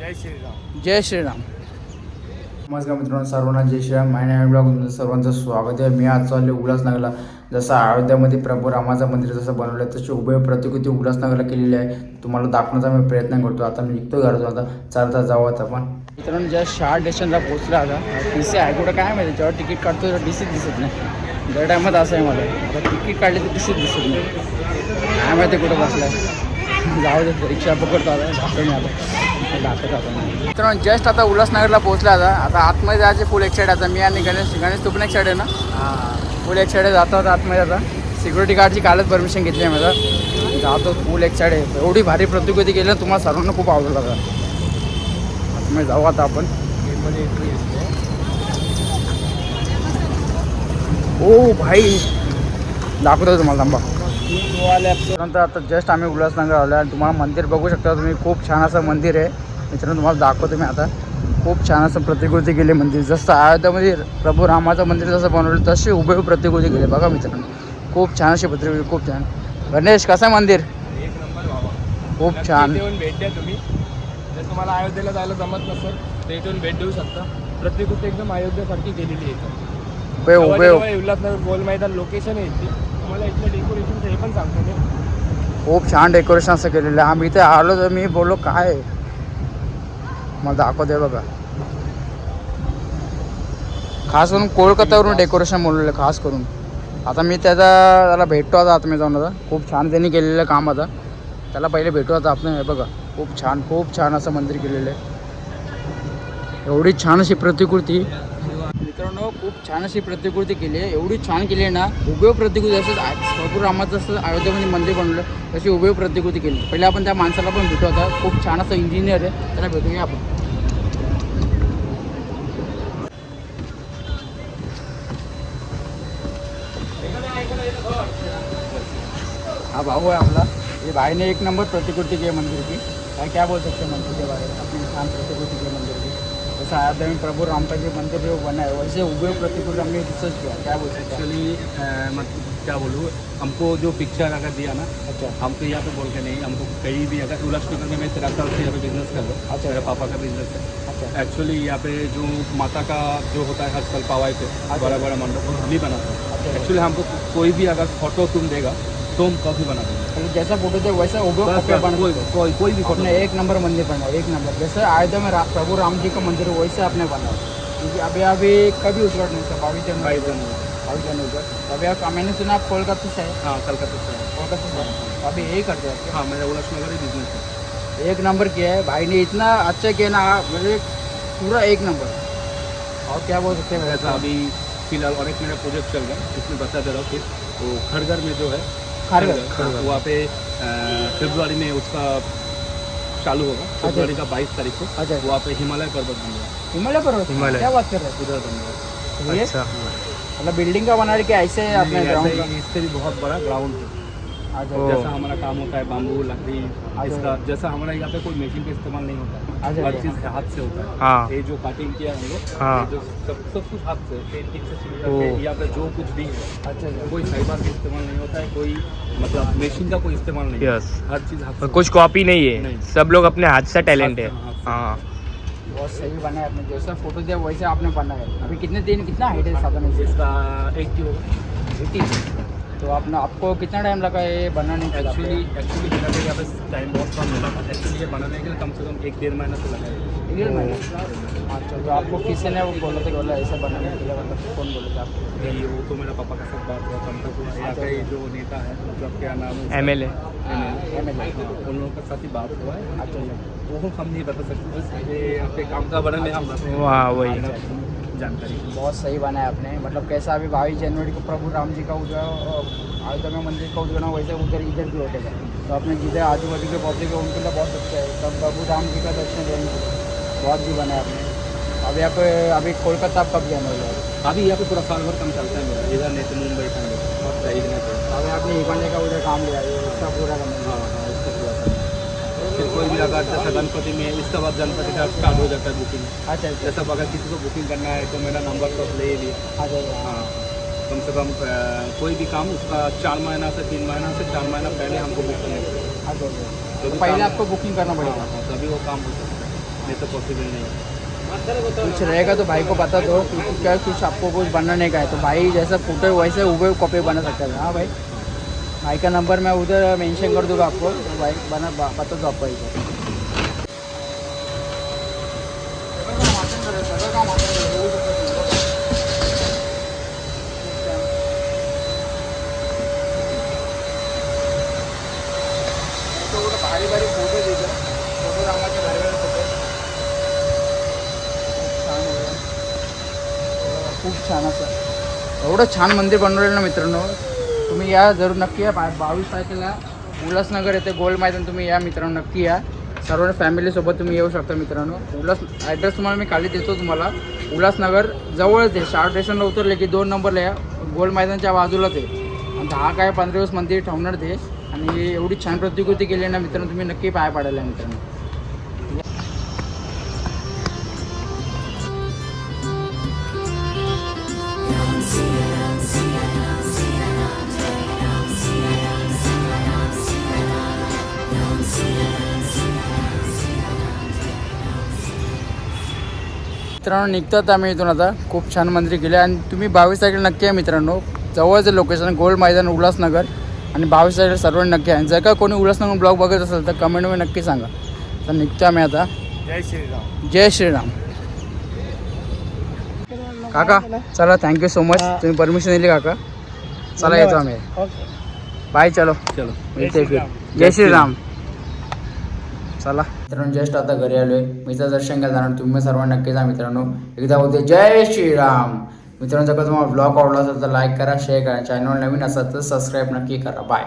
जय श्रीराम. जय श्रीराम. नमस्कार मित्रांनो, सर्वांना जय श्रीराम. माय नाव ब्लॉग सर्वांचं स्वागत आहे. मी आज चाललो उल्हासनगरला. जसं अयोध्यामध्ये प्रभू रामाचं मंदिर जसं बनवलं आहे तशी उभय प्रतिकृती उल्हासनगरला केलेली आहे. तुम्हाला दाखवण्याचा मी प्रयत्न करतो. आता मी निघतो घरातून, आता चालता जाऊ आता आपण. मित्रांनो जस्ट शाळा स्टेशनला पोहोचला आता. टी सी आहे कुठं काय माहिती, जेव्हा तिकीट काढतो तेव्हा टी सीच दिसत नाही. दर टायमात असं आहे मला, आता तिकीट काढले तर टी सीच दिसत नाही. काय माहिती कुठं बसला आहे. जाऊ दे, रिक्षा पकडतो आता. जातो मी आता दाखवतो आता. मित्रांनो जस्ट आता उल्हासनगरला पोहोचला आता आतमध्ये जायचे फुल एक्साइड. आता मी आणि गणेश तू पण एक्साइड आहे ना? फुल एक्साइड जातो आता आतमध्ये. आता सिक्युरिटी गार्डची कालच परमिशन घेतली आहे माझा. जातो फुल एक्साइड आहे. एवढी भारी प्रतिकृती केली ना, तुम्हाला सर्वांना खूप आवडलं आता. आतमध्ये जाऊ आता आपण. ओ भाई दाखवतो तुम्हाला, थांबा. नंतर आता जस्ट आम्ही उल्हासनगर आलो आणि तुम्हाला मंदिर बघू शकता तुम्ही. खूप छान असं मंदिर आहे मित्रांनो, तुम्हाला दाखवतो मी आता. खूप छान असं प्रतिकृती केली मंदिर. जसं अयोध्यामध्ये प्रभू रामाचं मंदिर जसं बनवलं तशी उभे प्रतिकृती केली बघा मित्रांनो. खूप छान अशी प्रतिकृती, खूप छान. गणेश कसं आहे मंदिर? एक नंबर बाबा, खूप छान. येऊन भेट द्या तुम्ही. जर तुम्हाला अयोध्येला जायला जमत नसेल तर इथून भेट देऊ शकता. प्रतिकृती एकदम अयोध्येसारखी केलेली आहे. उभे उल्हासनगर गोल मैदान लोकेशन आहे इथली. तुम्हाला इथलं डेकोरेशन हे पण सांगतो मी. खूप छान डेकोरेशन असं केलेलं आहे. आम्ही इथे आलो तर मी बोललो काय मला दाखवते बघा. खास करून कोलकात्यावरून डेकोरेशन बोललेलं खास करून. आता मी त्याला भेटतो आता मी जाऊन. आता खूप छान त्यांनी केलेलं काम. आता त्याला पहिले भेटू आता आपण. हे बघा खूप छान असं मंदिर केलेलं आहे. एवढी छान अशी प्रतिकृती मित्रांनो, खूप छान अशी प्रतिकृती केली आहे. एवढी छान केली आहे ना, उभे प्रतिकृती. असं प्रभू रामाचं असं अयोध्येमध्ये मंदिर बनवलं तशी उभे प्रतिकृती केली. पहिले आपण त्या माणसाला पण भेटू आता. खूप छान असं इंजिनियर आहे, त्याला भेटूया आपण. हा भाऊ आहे आपला. ये भाई ने एक नंबर प्रतिकृति की है मंदिर की. क्या बोल सकते हैं मंदिर के बारे में? अपनी शान प्रतिकृति की मंदिर की. जैसा अयोध्या में प्रभु राम का जो मंदिर जो बना है वैसे उभे प्रतिकृति हमने रिसर्च किया. क्या बोल सकते हैं? एक्चुअली मतलब क्या बोलूँ, हमको जो पिक्चर अगर दिया ना, अच्छा हम तो यहाँ पे बोल के नहीं, हमको कहीं भी अगर उल्लासनगर में मैं 13 साल से यहाँ पे बिजनेस कर रहा हूँ. अच्छा. मेरे पापा का बिजनेस है. अच्छा एक्चुअली यहाँ पे जो माता का जो होता है हर साल पावाई पे बड़ा बड़ा मंडप वो हम ही बनाते हैं. अच्छा. एक्चुअली हमको कोई भी अगर फोटो तुम देगा तो हम कभी बना देंगे. तो जैसा फोटो दे वैसा उभे बस कॉपी बना कोई भी फोटो आपने एक नंबर मंदिर बना, एक नंबर. जैसे अयोध्या में प्रभु राम जी का मंदिर है वैसे आपने बना. क्योंकि अभी कभी उद्घाटन नहीं था 22 जनवरी को. अभी आप मैंने सुना आप कोलकाता से है. हाँ कलकत्ता से है. कोलकाता से अभी यही करते हैं. हाँ मेरा उल्लासनगर ही बिजनेस है. एक नंबर किया है भाई ने, इतना अच्छा किया ना, मेरे पूरा एक नंबर. और क्या बोल सकते हैं? ऐसा अभी फिलहाल और एक मेरा प्रोजेक्ट चल रहा है, उसमें बता दे रहा हूँ. फिर तो घर घर में जो है खारघर वहाँ पे फरवरी में उसका चालू होगा. फरवरी का 22 तारीख को. अच्छा. वहाँ पे हिमालय पर्वत बन रहा हिमालय पर्वत. हिमालय. क्या बात कर रहे हैं? उधर बन रहा है. ये अच्छा. मतलब बिल्डिंग का बना रहे कि ऐसे अपने ग्राउंड का? इससे भी बहुत बड़ा ग्राउंड है. अच्छा जैसा हमारा काम होता है बाम्बू लकड़ी इसका, जैसा हमारा यहाँ पे कोई मशीन का इस्तेमाल नहीं होता है. अच्छा. हर चीज़ हाथ से होता है. हाँ. ये जो कटिंग किया हम लोग, हाँ. ये जो सब कुछ हाथ से पेंटिंग से शुरू करके यहाँ पे जो कुछ भी है अच्छा कोई साइबर का इस्तेमाल नहीं होता है. कोई मतलब मशीन का कोई इस्तेमाल नहीं है. Yes. हर चीज़ हाथ से. कुछ कॉपी नहीं है, नहीं. सब लोग अपने हाथ से टैलेंट है. हाथ से. हाँ बहुत सही बना है आपने. जैसा फोटो दिया वैसे आपने बना है. अभी कितना हाइट है साधन से? इसका 80 होगा. 80. तो आपको कितना टाइम लगा ये बनाने के? एक्चुअली मेरा भी यहाँ पे टाइम बहुत कम मिला था. एक्चुअली ये बनाने के लिए कम से कम 1-1.5 महीना तो लगा है. 1.5 महीना. अच्छा. तो आपको किसी ने वो बोला था कि बोला ऐसा बनाने के लिए, मतलब कौन बोला था आपको? नहीं वो तो मेरा पापा का साथ बात हुआ था. मतलब यहाँ का ही जो नेता है, मतलब क्या नाम है, MLA. MLA. उन लोगों के साथ ही बात हुआ है. अच्छा वो हम नहीं बता सकते. बस ये आपके काम का बनाने हम बस वाह वही. जानकारी. बहुत सही बना है आपने. मतलब कैसा अभी 22 जनवरी को प्रभु राम जी का अयोध्या में मंदिर का उद्घाटन वैसे इधर भी होगा. तो अपने जिधर आजू बाजू के पब्लिक है उनके लिए बहुत अच्छा है. तब प्रभु राम जी का दर्शन देंगे. बहुत जी बना है आपने. अभी आप अभी कोलकाता आप कब जाने वाले हैं? अभी यहाँ पे पूरा साल भर काम चलता है मेरा. इधर नहीं तो मुंबई का अभी आपने 1 महीने का उधर काम लिया है इसका पूरा करना. हाँ हाँ इसका पूरा करना. फिर कोई भी अगर जैसा गणपति में इसके बाद गणपति का स्टार्ट हो जाता है बुकिंग. अच्छा अच्छा. जैसा अगर किसी को बुकिंग करना है तो मेरा नंबर तो ले लिया. अच्छा. हाँ कम से कम कोई भी काम उसका 4 महीना से 3 महीना से 4 महीना पहले हमको बुक करना है. अच्छा. तो पहले आपको बुकिंग करना पड़ेगा. तभी वो काम हो सकता है. नहीं तो पॉसिबल नहीं है। कुछ रहेगा तो भाई को बता दो क्योंकि क्या कुछ आपको कुछ बनाने का है तो भाई जैसा फोटो वैसे हुबहू कॉपी बना सकता है। हाँ भाई, भाई का नंबर मैं उधर मेंशन कर दूंगा आपको, तो भाई बता दो आपको इधर। भारी भारी फोटो देतो, फोटो रामाचे भारी भारी फोटो खूप छान असं एवढं छान मंदिर बनवलेलं ना मित्रांनो. तुम्ही या जरूर नक्की या. 22 तारखेला उल्हासनगर येथे गोल मैदान तुम्ही या मित्रांनो, नक्की या. सर्व फॅमिलीसोबत तुम्ही येऊ शकता मित्रांनो. ॲड्रेस तुम्हाला मी खाली देतो तुम्हाला. उल्हासनगर जवळच आहे, शार्ट स्टेशनला उतरले की 2 नंबरला या, गोल मैदानच्या बाजूलाच आहे. आणि 10 काय 15 दिवस मंदिर ठेवणार ते. आणि एवढी छान प्रतिकृती केली ना मित्रांनो, तुम्ही नक्की पाय पाडायला मित्रांनो. मित्रांनो निघतात आम्ही इथून आता. खूप छान मंदिर गेले आणि तुम्ही 22 तारखेला नक्की आहे मित्रांनो. जवळचं लोकेशन गोल मैदान उल्हासनगर आणि 22 तारखेला सर्वांनी नक्की आहे. जर का कोणी उल्हासनगर ब्लॉग बघत असेल तर कमेंटमध्ये नक्की सांगा. तर निघतो आम्ही आता. जय श्रीराम. जय श्रीराम. काका चला, थँक्यू सो मच, तुम्ही परमिशन दिली काका. चला येतो आम्ही. बाय. चलो चलो. मिळते फिर. जय श्रीराम. चला मित्रांनो जस्ट आता घरी आलोय. मीचं दर्शन घ्यायला जाणार, तुम्ही सर्वांना नक्की जा मित्रांनो. एकदा होते जय श्रीराम. मित्रांनो जर का तुम्हाला ब्लॉग आवडला असेल तर लाईक करा, शेअर करा. चॅनल नवीन असेल तर सबस्क्राईब नक्की करा. बाय.